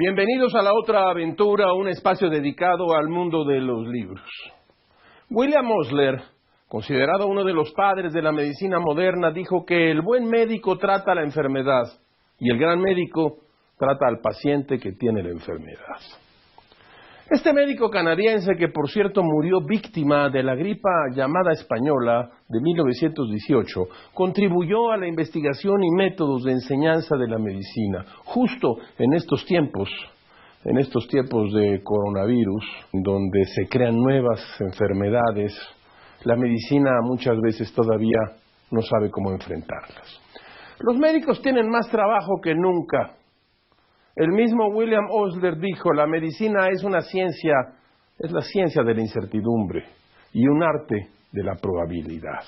Bienvenidos a La Otra Aventura, un espacio dedicado al mundo de los libros. William Osler, considerado uno de los padres de la medicina moderna, dijo que el buen médico trata la enfermedad y el gran médico trata al paciente que tiene la enfermedad. Este médico canadiense, que por cierto murió víctima de la gripa llamada española de 1918, contribuyó a la investigación y métodos de enseñanza de la medicina. Justo en estos tiempos de coronavirus, donde se crean nuevas enfermedades, la medicina muchas veces todavía no sabe cómo enfrentarlas. Los médicos tienen más trabajo que nunca. El mismo William Osler dijo, la medicina es una ciencia, es la ciencia de la incertidumbre y un arte de la probabilidad.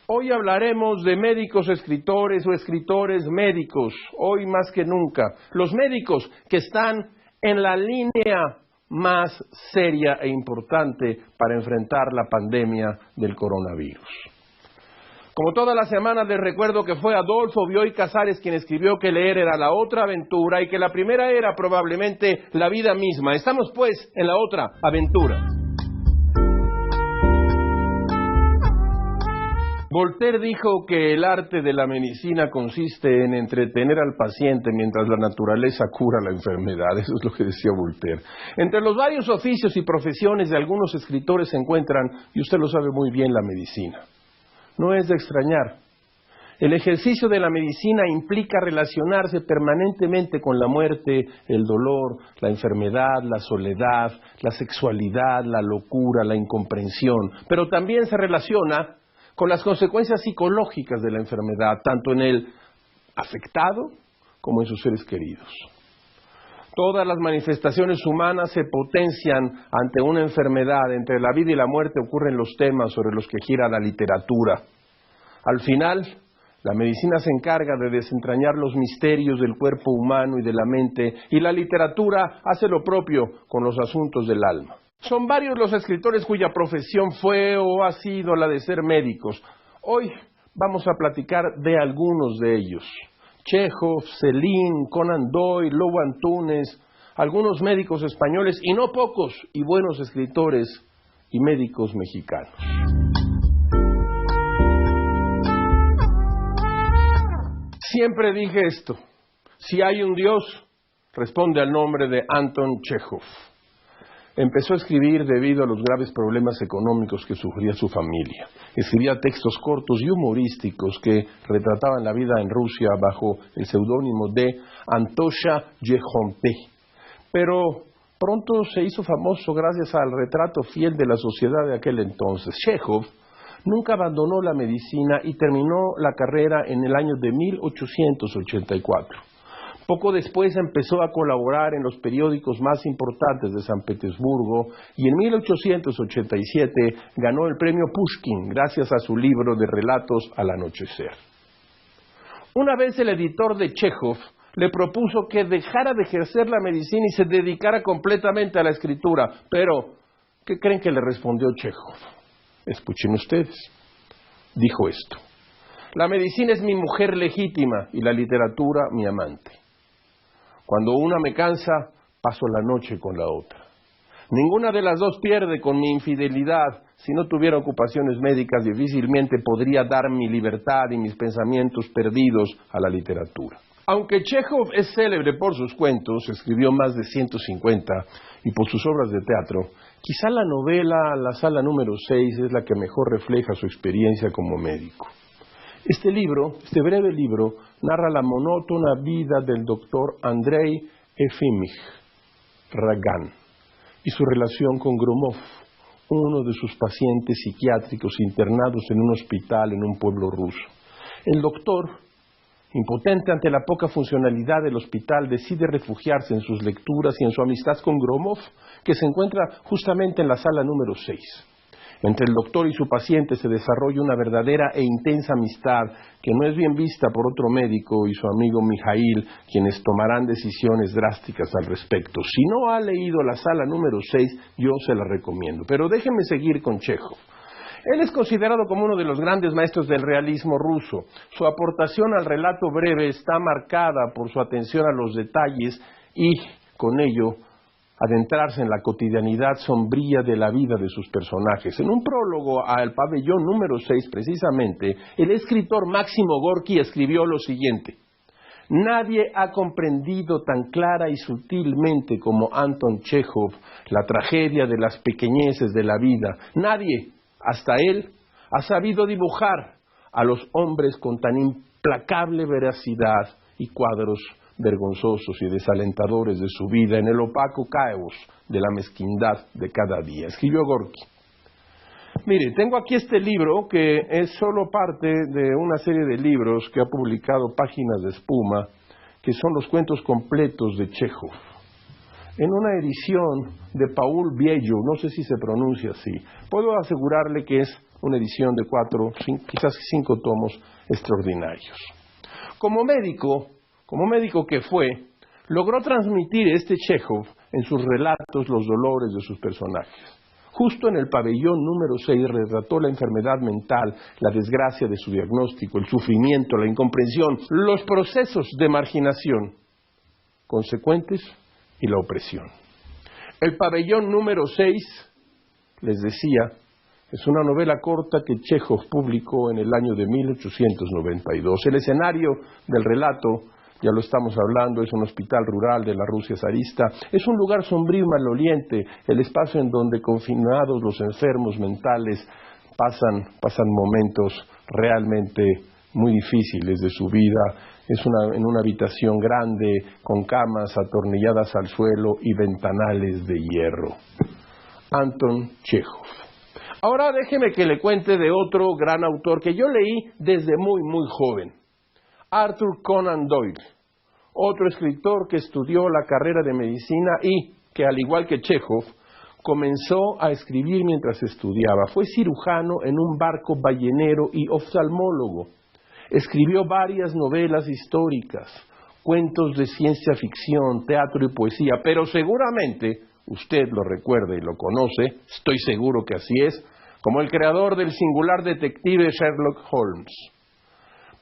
Hoy hablaremos de médicos escritores o escritores médicos, hoy más que nunca. Los médicos que están en la línea más seria e importante para enfrentar la pandemia del coronavirus. Como todas las semanas les recuerdo que fue Adolfo Bioy Casares quien escribió que leer era la otra aventura y que la primera era probablemente la vida misma. Estamos pues en la otra aventura. Voltaire dijo que el arte de la medicina consiste en entretener al paciente mientras la naturaleza cura la enfermedad. Eso es lo que decía Voltaire. Entre los varios oficios y profesiones de algunos escritores se encuentran, y usted lo sabe muy bien, la medicina. No es de extrañar. El ejercicio de la medicina implica relacionarse permanentemente con la muerte, el dolor, la enfermedad, la soledad, la sexualidad, la locura, la incomprensión, pero también se relaciona con las consecuencias psicológicas de la enfermedad, tanto en el afectado como en sus seres queridos. Todas las manifestaciones humanas se potencian ante una enfermedad. Entre la vida y la muerte ocurren los temas sobre los que gira la literatura. Al final, la medicina se encarga de desentrañar los misterios del cuerpo humano y de la mente, y la literatura hace lo propio con los asuntos del alma. Son varios los escritores cuya profesión fue o ha sido la de ser médicos. Hoy vamos a platicar de algunos de ellos. Chekhov, Céline, Conan Doyle, Lobo Antunes, algunos médicos españoles y no pocos y buenos escritores y médicos mexicanos. Siempre dije esto, si hay un Dios, responde al nombre de Anton Chekhov. Empezó a escribir debido a los graves problemas económicos que sufría su familia. Escribía textos cortos y humorísticos que retrataban la vida en Rusia bajo el seudónimo de Antosha Yehompé. Pero pronto se hizo famoso gracias al retrato fiel de la sociedad de aquel entonces. Chekhov nunca abandonó la medicina y terminó la carrera en el año de 1884. Poco después empezó a colaborar en los periódicos más importantes de San Petersburgo y en 1887 ganó el premio Pushkin gracias a su libro de relatos al anochecer. Una vez el editor de Chekhov le propuso que dejara de ejercer la medicina y se dedicara completamente a la escritura. Pero, ¿qué creen que le respondió Chekhov? Escuchen ustedes. Dijo esto: la medicina es mi mujer legítima y la literatura mi amante. Cuando una me cansa, paso la noche con la otra. Ninguna de las dos pierde con mi infidelidad. Si no tuviera ocupaciones médicas, difícilmente podría dar mi libertad y mis pensamientos perdidos a la literatura. Aunque Chekhov es célebre por sus cuentos, escribió más de 150, y por sus obras de teatro, quizá la novela La Sala número 6 es la que mejor refleja su experiencia como médico. Este breve libro, narra la monótona vida del doctor Andrei Efimych Ragan y su relación con Gromov, uno de sus pacientes psiquiátricos internados en un hospital en un pueblo ruso. El doctor, impotente ante la poca funcionalidad del hospital, decide refugiarse en sus lecturas y en su amistad con Gromov, que se encuentra justamente en la sala número 6. Entre el doctor y su paciente se desarrolla una verdadera e intensa amistad que no es bien vista por otro médico y su amigo Mijail, quienes tomarán decisiones drásticas al respecto. Si no ha leído la sala número 6, yo se la recomiendo. Pero déjenme seguir con Chekhov. Él es considerado como uno de los grandes maestros del realismo ruso. Su aportación al relato breve está marcada por su atención a los detalles y con ello adentrarse en la cotidianidad sombría de la vida de sus personajes. En un prólogo al pabellón número 6, precisamente, el escritor Máximo Gorki escribió lo siguiente: nadie ha comprendido tan clara y sutilmente como Anton Chejov la tragedia de las pequeñeces de la vida. Nadie, hasta él, ha sabido dibujar a los hombres con tan implacable veracidad y cuadros vergonzosos y desalentadores de su vida en el opaco caos de la mezquindad de cada día. Escribió Gorki. Mire, tengo aquí este libro que es solo parte de una serie de libros que ha publicado Páginas de Espuma, que son los cuentos completos de Chejov. En una edición de Paul Biello, no sé si se pronuncia así, puedo asegurarle que es una edición de 4, quizás 5 tomos extraordinarios. Como médico que fue, logró transmitir este Chejov en sus relatos los dolores de sus personajes. Justo en el pabellón número 6 retrató la enfermedad mental, la desgracia de su diagnóstico, el sufrimiento, la incomprensión, los procesos de marginación consecuentes y la opresión. El pabellón número 6, les decía, es una novela corta que Chejov publicó en el año de 1892. El escenario del relato, ya lo estamos hablando, es un hospital rural de la Rusia zarista. Es un lugar sombrío y maloliente, el espacio en donde confinados los enfermos mentales pasan momentos realmente muy difíciles de su vida. Es en una habitación grande, con camas atornilladas al suelo y ventanales de hierro. Anton Chejov. Ahora déjeme que le cuente de otro gran autor que yo leí desde muy joven. Arthur Conan Doyle, otro escritor que estudió la carrera de medicina y que, al igual que Chejov, comenzó a escribir mientras estudiaba. Fue cirujano en un barco ballenero y oftalmólogo. Escribió varias novelas históricas, cuentos de ciencia ficción, teatro y poesía, pero seguramente usted lo recuerda y lo conoce, estoy seguro que así es, como el creador del singular detective Sherlock Holmes.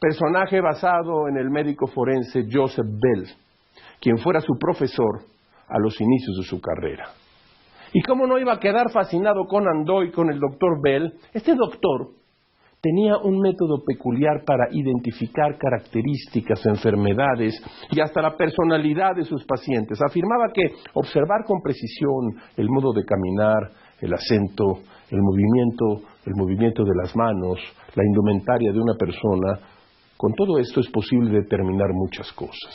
Personaje basado en el médico forense Joseph Bell, quien fuera su profesor a los inicios de su carrera. ¿Y cómo no iba a quedar fascinado Conan Doyle con el doctor Bell? Este doctor tenía un método peculiar para identificar características, enfermedades y hasta la personalidad de sus pacientes. Afirmaba que observar con precisión el modo de caminar, el acento, el movimiento de las manos, la indumentaria de una persona, con todo esto es posible determinar muchas cosas.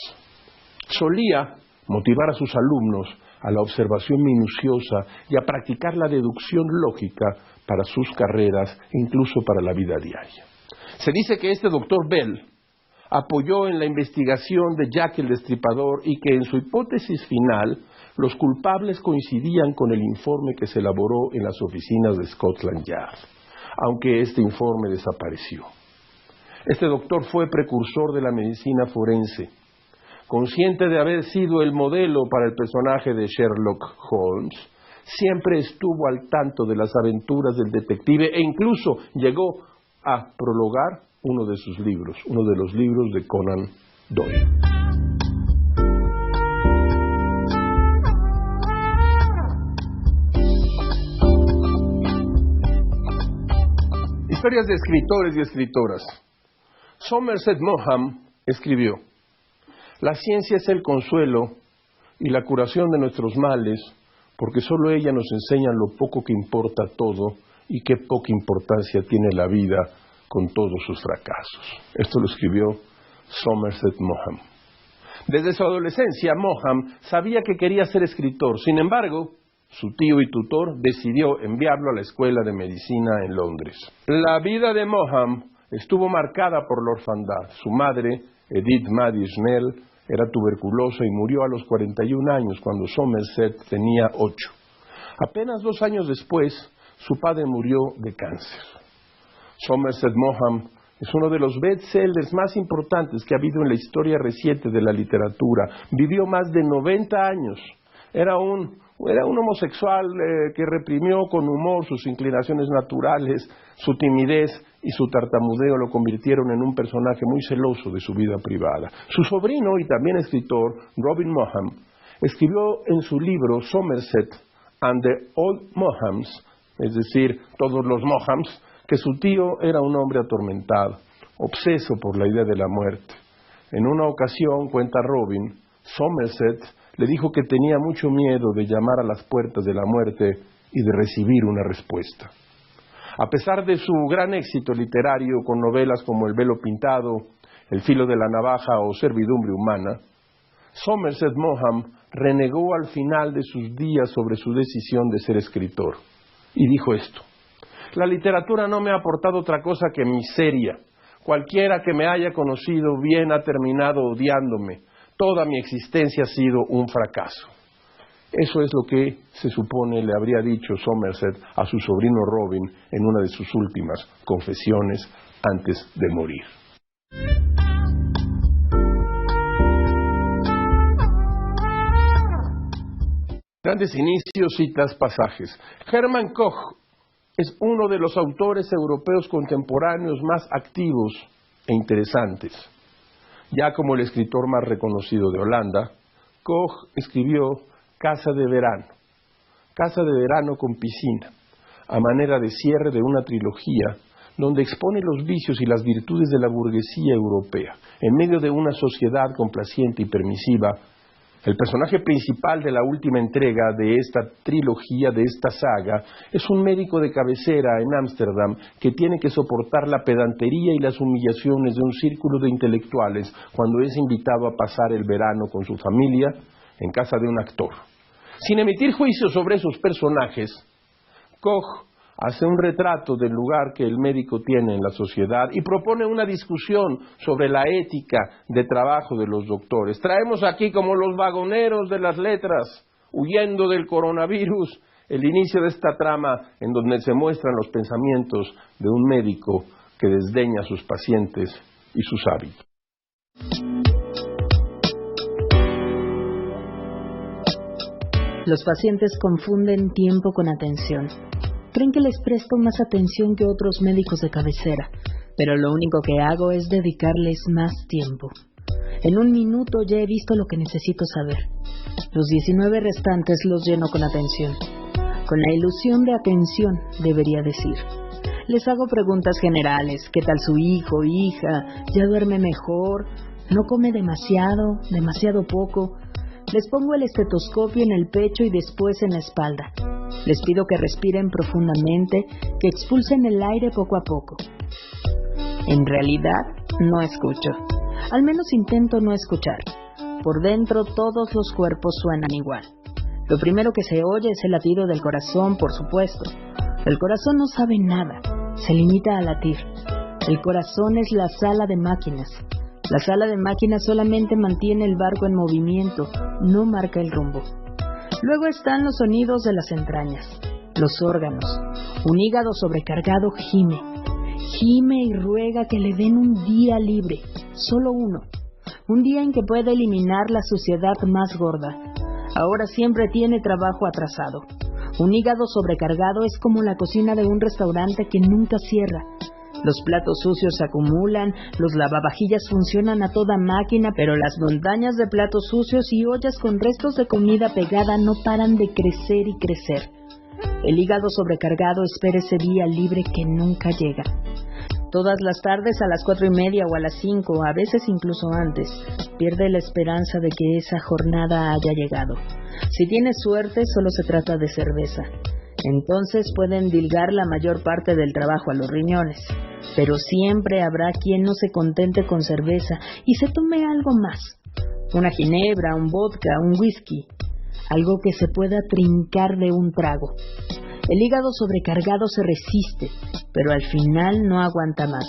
Solía motivar a sus alumnos a la observación minuciosa y a practicar la deducción lógica para sus carreras e incluso para la vida diaria. Se dice que este doctor Bell apoyó en la investigación de Jack el Destripador y que en su hipótesis final los culpables coincidían con el informe que se elaboró en las oficinas de Scotland Yard, aunque este informe desapareció. Este doctor fue precursor de la medicina forense. Consciente de haber sido el modelo para el personaje de Sherlock Holmes, siempre estuvo al tanto de las aventuras del detective e incluso llegó a prologar uno de los libros de Conan Doyle. Historias de escritores y escritoras. Somerset Maugham escribió: la ciencia es el consuelo y la curación de nuestros males, porque solo ella nos enseña lo poco que importa todo y qué poca importancia tiene la vida con todos sus fracasos. Esto lo escribió Somerset Maugham. Desde su adolescencia, Maugham sabía que quería ser escritor. Sin embargo, su tío y tutor decidió enviarlo a la escuela de medicina en Londres. La vida de Maugham estuvo marcada por la orfandad. Su madre, Edith Maddie Snell, era tuberculosa y murió a los 41 años cuando Somerset tenía 8. Apenas 2 años después, su padre murió de cáncer. Somerset Maugham es uno de los bestsellers más importantes que ha habido en la historia reciente de la literatura. Vivió más de 90 años. Era un homosexual que reprimió con humor sus inclinaciones naturales, su timidez y su tartamudeo lo convirtieron en un personaje muy celoso de su vida privada. Su sobrino y también escritor, Robin Maugham, escribió en su libro Somerset and the Old Mohams, es decir, todos los Mohams, que su tío era un hombre atormentado, obseso por la idea de la muerte. En una ocasión, cuenta Robin, Somerset le dijo que tenía mucho miedo de llamar a las puertas de la muerte y de recibir una respuesta. A pesar de su gran éxito literario con novelas como El velo pintado, El filo de la navaja o Servidumbre humana, Somerset Maugham renegó al final de sus días sobre su decisión de ser escritor. Y dijo esto: la literatura no me ha aportado otra cosa que miseria. Cualquiera que me haya conocido bien ha terminado odiándome. Toda mi existencia ha sido un fracaso. Eso es lo que se supone le habría dicho Somerset a su sobrino Robin en una de sus últimas confesiones antes de morir. Grandes inicios, citas, pasajes. Hermann Koch es uno de los autores europeos contemporáneos más activos e interesantes. Ya como el escritor más reconocido de Holanda, Koch escribió Casa de verano con piscina, a manera de cierre de una trilogía donde expone los vicios y las virtudes de la burguesía europea, en medio de una sociedad complaciente y permisiva. El personaje principal de la última entrega de esta trilogía, de esta saga, es un médico de cabecera en Ámsterdam que tiene que soportar la pedantería y las humillaciones de un círculo de intelectuales cuando es invitado a pasar el verano con su familia en casa de un actor. Sin emitir juicios sobre esos personajes, Koch hace un retrato del lugar que el médico tiene en la sociedad y propone una discusión sobre la ética de trabajo de los doctores. Traemos aquí como los vagoneros de las letras, huyendo del coronavirus, el inicio de esta trama en donde se muestran los pensamientos de un médico que desdeña a sus pacientes y sus hábitos. Los pacientes confunden tiempo con atención. Creen que les presto más atención que otros médicos de cabecera, pero lo único que hago es dedicarles más tiempo. En un minuto ya he visto lo que necesito saber. Los 19 restantes los lleno con atención. Con la ilusión de atención, debería decir. Les hago preguntas generales. ¿Qué tal su hijo, hija? ¿Ya duerme mejor? ¿No come demasiado poco? Les pongo el estetoscopio en el pecho y después en la espalda. Les pido que respiren profundamente, que expulsen el aire poco a poco. En realidad, no escucho. Al menos intento no escuchar. Por dentro todos los cuerpos suenan igual. Lo primero que se oye es el latido del corazón, por supuesto. El corazón no sabe nada, se limita a latir. El corazón es la sala de máquinas. La sala de máquinas solamente mantiene el barco en movimiento, no marca el rumbo. Luego están los sonidos de las entrañas, los órganos. Un hígado sobrecargado gime y ruega que le den un día libre, solo uno. Un día en que pueda eliminar la suciedad más gorda. Ahora siempre tiene trabajo atrasado. Un hígado sobrecargado es como la cocina de un restaurante que nunca cierra. Los platos sucios se acumulan, los lavavajillas funcionan a toda máquina, pero las montañas de platos sucios y ollas con restos de comida pegada no paran de crecer y crecer. El hígado sobrecargado espera ese día libre que nunca llega. Todas las tardes a las 4:30 o a las 5, a veces incluso antes, pierde la esperanza de que esa jornada haya llegado. Si tiene suerte, solo se trata de cerveza. Entonces pueden dilgar la mayor parte del trabajo a los riñones. Pero siempre habrá quien no se contente con cerveza y se tome algo más. Una ginebra, un vodka, un whisky. Algo que se pueda trincar de un trago. El hígado sobrecargado se resiste, pero al final no aguanta más.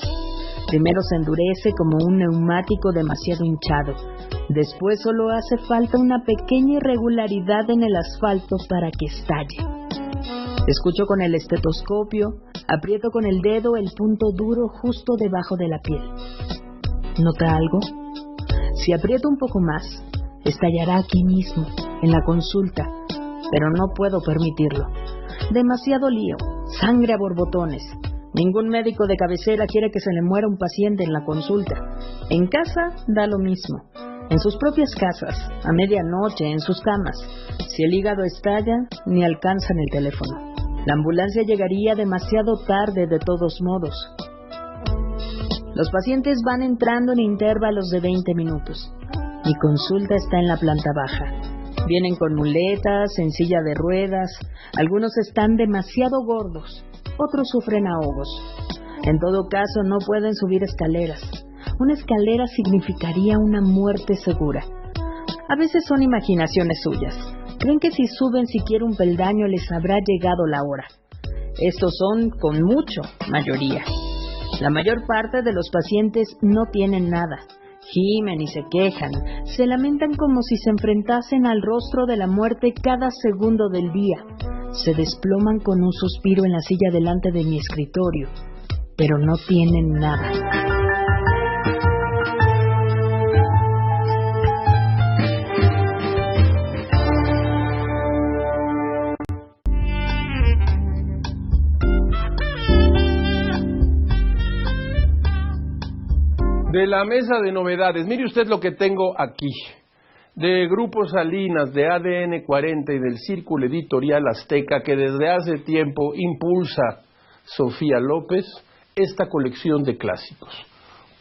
Primero se endurece como un neumático demasiado hinchado. Después solo hace falta una pequeña irregularidad en el asfalto para que estalle. Escucho con el estetoscopio, aprieto con el dedo el punto duro justo debajo de la piel. ¿Nota algo? Si aprieto un poco más, estallará aquí mismo, en la consulta, pero no puedo permitirlo. Demasiado lío, sangre a borbotones. Ningún médico de cabecera quiere que se le muera un paciente en la consulta. En casa da lo mismo. en sus propias casas, a medianoche, en sus camas. Si el hígado estalla, ni alcanzan el teléfono. La ambulancia llegaría demasiado tarde de todos modos. Los pacientes van entrando en intervalos de 20 minutos. Mi consulta está en la planta baja. Vienen con muletas, en silla de ruedas. Algunos están demasiado gordos, otros sufren ahogos. En todo caso, no pueden subir escaleras. Una escalera significaría una muerte segura. A veces son imaginaciones suyas. Creen que si suben siquiera un peldaño les habrá llegado la hora. Estos son, con mucho, mayoría. La mayor parte de los pacientes no tienen nada. Gimen y se quejan. Se lamentan como si se enfrentasen al rostro de la muerte cada segundo del día. Se desploman con un suspiro en la silla delante de mi escritorio. Pero no tienen nada. De la mesa de novedades, mire usted lo que tengo aquí. De Grupo Salinas, de ADN 40 y del Círculo Editorial Azteca, que desde hace tiempo impulsa Sofía López, esta colección de clásicos.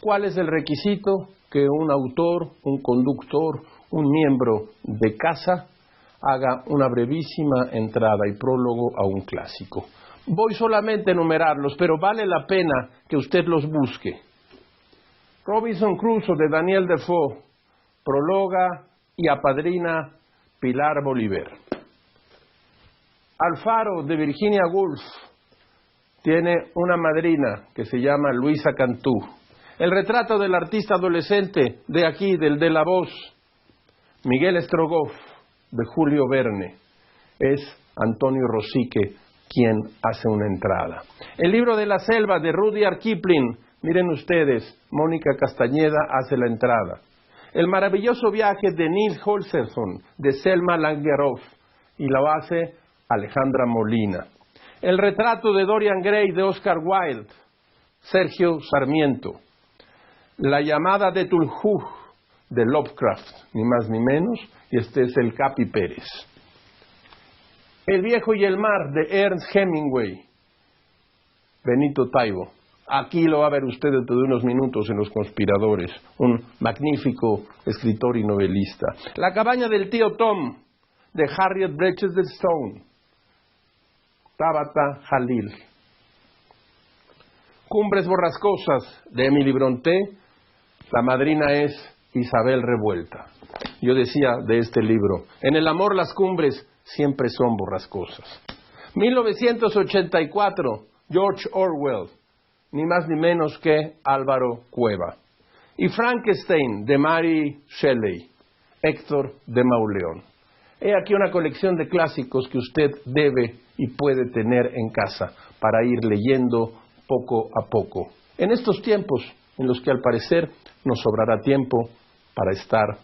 ¿Cuál es el requisito? Que un autor, un conductor, un miembro de casa haga una brevísima entrada y prólogo a un clásico. Voy solamente a enumerarlos, pero vale la pena que usted los busque. Robinson Crusoe, de Daniel Defoe, prologa y apadrina Pilar Bolívar. Alfaro, de Virginia Woolf, tiene una madrina que se llama Luisa Cantú. El retrato del artista adolescente, de aquí, del de La Voz, Miguel Strogoff, de Julio Verne. Es Antonio Rosique quien hace una entrada. El libro de la selva, de Rudyard Kipling. Miren ustedes, Mónica Castañeda hace la entrada. El maravilloso viaje de Nils Holgersson, de Selma Lagerlöf, y lo hace Alejandra Molina. El retrato de Dorian Gray, de Oscar Wilde, Sergio Sarmiento. La llamada de Tulhu, de Lovecraft, ni más ni menos, y este es el Capi Pérez. El viejo y el mar, de Ernest Hemingway, Benito Taibo. Aquí lo va a ver usted dentro de unos minutos en Los Conspiradores, un magnífico escritor y novelista. La cabaña del tío Tom, de Harriet Beecher Stowe, Tabata Jalil. Cumbres borrascosas, de Emily Brontë, la madrina es Isabel Revuelta. Yo decía de este libro, en el amor las cumbres siempre son borrascosas. 1984, George Orwell, ni más ni menos que Álvaro Cueva. Y Frankenstein, de Mary Shelley, Héctor de Mauleón. He aquí una colección de clásicos que usted debe y puede tener en casa para ir leyendo poco a poco. En estos tiempos en los que al parecer nos sobrará tiempo para estar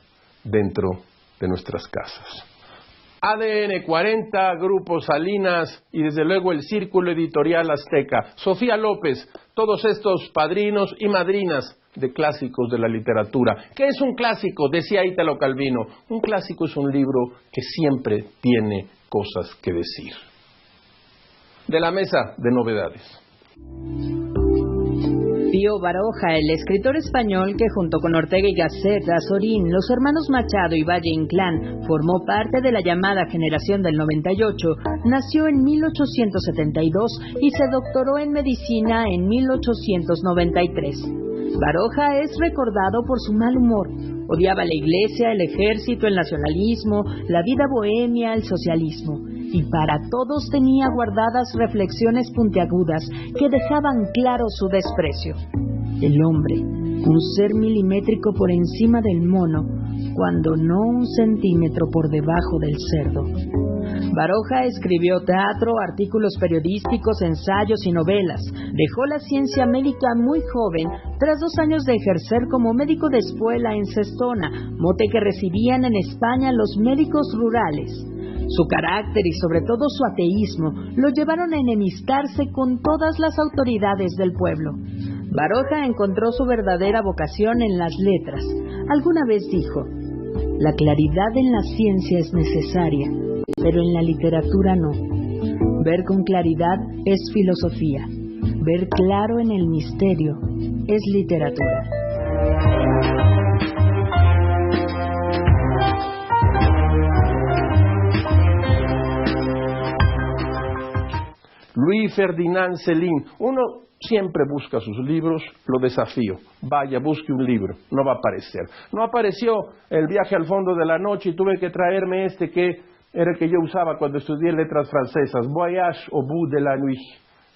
dentro de nuestras casas. ADN 40, Grupo Salinas y desde luego el Círculo Editorial Azteca. Sofía López, todos estos padrinos y madrinas de clásicos de la literatura. ¿Qué es un clásico? Decía Italo Calvino. Un clásico es un libro que siempre tiene cosas que decir. De la mesa de novedades. Pío Baroja, el escritor español que junto con Ortega y Gasset, Azorín, los hermanos Machado y Valle Inclán formó parte de la llamada generación del 98, nació en 1872 y se doctoró en medicina en 1893. Baroja es recordado por su mal humor. Odiaba la iglesia, el ejército, el nacionalismo, la vida bohemia, el socialismo. Y para todos tenía guardadas reflexiones puntiagudas que dejaban claro su desprecio. El hombre, un ser milimétrico por encima del mono, cuando no un centímetro por debajo del cerdo. Baroja escribió teatro, artículos periodísticos, ensayos y novelas. Dejó la ciencia médica muy joven, tras 2 años de ejercer como médico de espuela en Cestona, mote que recibían en España los médicos rurales. Su carácter y sobre todo su ateísmo lo llevaron a enemistarse con todas las autoridades del pueblo. Baroja encontró su verdadera vocación en las letras. Alguna vez dijo: la claridad en la ciencia es necesaria, pero en la literatura no. Ver con claridad es filosofía. Ver claro en el misterio es literatura. Louis Ferdinand Céline. Uno siempre busca sus libros, lo desafío. Vaya, busque un libro, no va a aparecer. No apareció El viaje al fondo de la noche y tuve que traerme este que era el que yo usaba cuando estudié letras francesas. Voyage au bout de la nuit.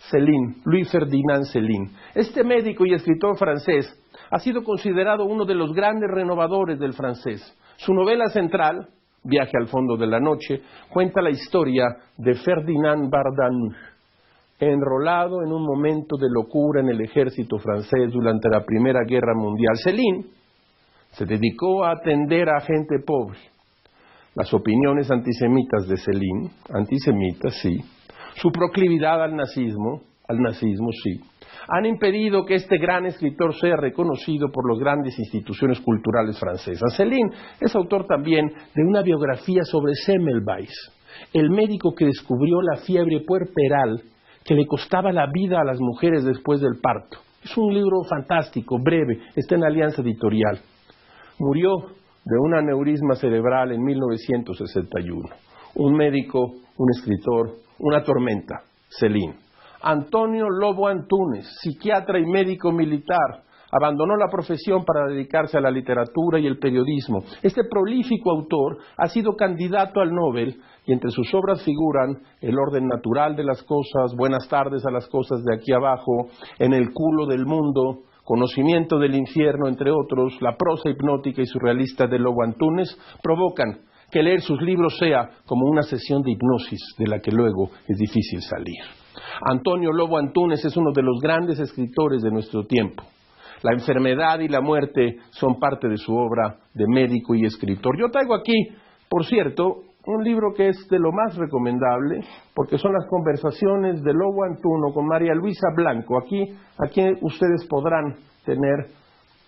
Céline, Louis Ferdinand Céline. Este médico y escritor francés ha sido considerado uno de los grandes renovadores del francés. Su novela central, Viaje al fondo de la noche, cuenta la historia de Ferdinand Barbanou, enrolado en un momento de locura en el ejército francés durante la Primera Guerra Mundial. Céline se dedicó a atender a gente pobre. Las opiniones antisemitas de Céline, antisemitas, sí, su proclividad al nazismo, sí, han impedido que este gran escritor sea reconocido por las grandes instituciones culturales francesas. Céline es autor también de una biografía sobre Semmelweis, el médico que descubrió la fiebre puerperal que le costaba la vida a las mujeres después del parto. Es un libro fantástico, breve, está en Alianza Editorial. Murió de un aneurisma cerebral en 1961. Un médico, un escritor, una tormenta, Céline. Antonio Lobo Antunes, psiquiatra y médico militar, abandonó la profesión para dedicarse a la literatura y el periodismo. Este prolífico autor ha sido candidato al Nobel y entre sus obras figuran El orden natural de las cosas, Buenas tardes a las cosas de aquí abajo, En el culo del mundo, Conocimiento del infierno, entre otros. La prosa hipnótica y surrealista de Lobo Antunes provocan que leer sus libros sea como una sesión de hipnosis de la que luego es difícil salir. Antonio Lobo Antunes es uno de los grandes escritores de nuestro tiempo. La enfermedad y la muerte son parte de su obra de médico y escritor. Yo traigo aquí, por cierto, un libro que es de lo más recomendable, porque son las conversaciones de Lobo Antunes con María Luisa Blanco. Aquí ustedes podrán tener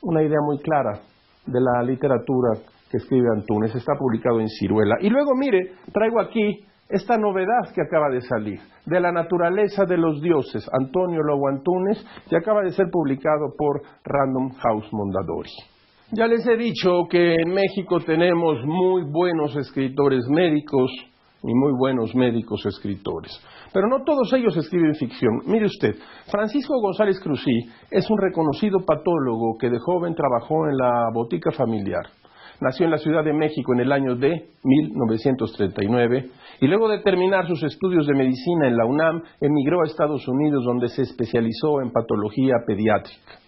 una idea muy clara de la literatura que escribe Antunes. Está publicado en Ciruela. Y luego, mire, traigo aquí esta novedad que acaba de salir, de la naturaleza de los dioses, Antonio Lobo Antunes, que acaba de ser publicado por Random House Mondadori. Ya les he dicho que en México tenemos muy buenos escritores médicos y muy buenos médicos escritores, pero no todos ellos escriben ficción. Mire usted, Francisco González Cruzí es un reconocido patólogo que de joven trabajó en la botica familiar. Nació en la Ciudad de México en el año de 1939 y luego de terminar sus estudios de medicina en la UNAM, emigró a Estados Unidos donde se especializó en patología pediátrica.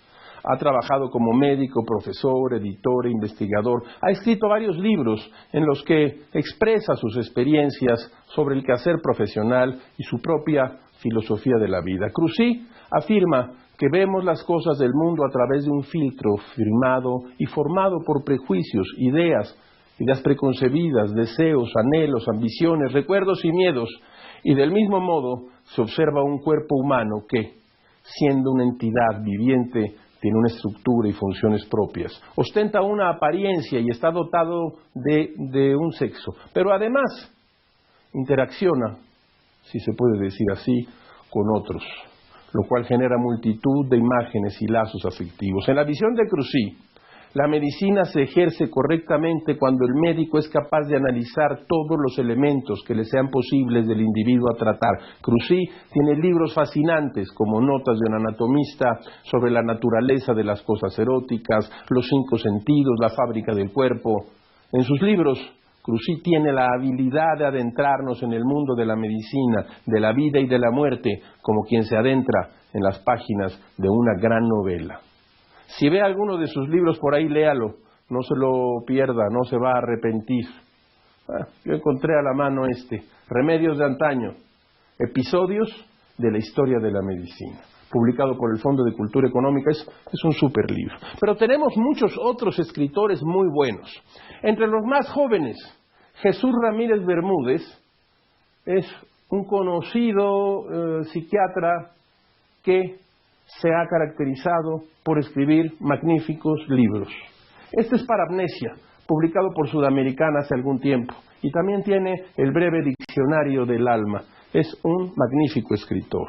Ha trabajado como médico, profesor, editor e investigador. Ha escrito varios libros en los que expresa sus experiencias sobre el quehacer profesional y su propia filosofía de la vida. Cruzí afirma que vemos las cosas del mundo a través de un filtro firmado y formado por prejuicios, ideas preconcebidas, deseos, anhelos, ambiciones, recuerdos y miedos, y del mismo modo se observa un cuerpo humano que, siendo una entidad viviente, tiene una estructura y funciones propias, ostenta una apariencia y está dotado de un sexo, pero además interacciona, si se puede decir así, con otros, lo cual genera multitud de imágenes y lazos afectivos. En la visión de Cruzí, la medicina se ejerce correctamente cuando el médico es capaz de analizar todos los elementos que le sean posibles del individuo a tratar. Cruzí tiene libros fascinantes como Notas de un anatomista sobre la naturaleza de las cosas eróticas, Los 5 sentidos, La fábrica del cuerpo. En sus libros, Cruzí tiene la habilidad de adentrarnos en el mundo de la medicina, de la vida y de la muerte, como quien se adentra en las páginas de una gran novela. Si ve alguno de sus libros por ahí, léalo, no se lo pierda, no se va a arrepentir. Yo encontré a la mano Remedios de antaño, episodios de la historia de la medicina, publicado por el Fondo de Cultura Económica. Es un súper libro. Pero tenemos muchos otros escritores muy buenos. Entre los más jóvenes, Jesús Ramírez Bermúdez es un conocido psiquiatra que se ha caracterizado por escribir magníficos libros. Este es Parapnesia, publicado por Sudamericana hace algún tiempo, y también tiene el breve diccionario del alma. Es un magnífico escritor.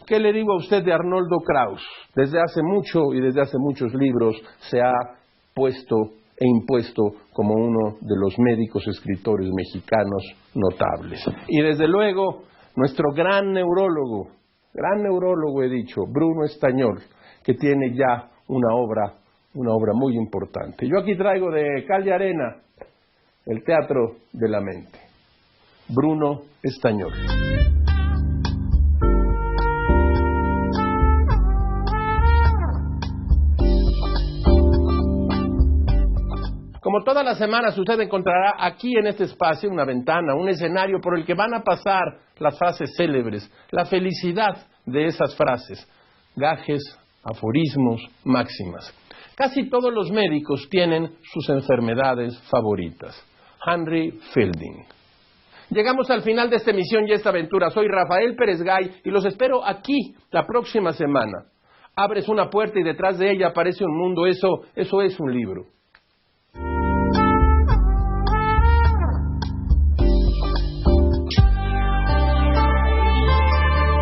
¿Qué le digo a usted de Arnoldo Kraus? Desde hace mucho y desde hace muchos libros se ha puesto e impuesto como uno de los médicos escritores mexicanos notables. Y desde luego, nuestro gran neurólogo he dicho, Bruno Estañol, que tiene ya una obra muy importante. Yo aquí traigo de Cal de Arena, El teatro de la mente. Bruno Estañol. Como todas las semanas, usted encontrará aquí en este espacio una ventana, un escenario por el que van a pasar las frases célebres, la felicidad de esas frases, gajes, aforismos, máximas. Casi todos los médicos tienen sus enfermedades favoritas. Henry Fielding. Llegamos al final de esta emisión y esta aventura. Soy Rafael Pérez Gay y los espero aquí la próxima semana. Abres una puerta y detrás de ella aparece un mundo. Eso es un libro.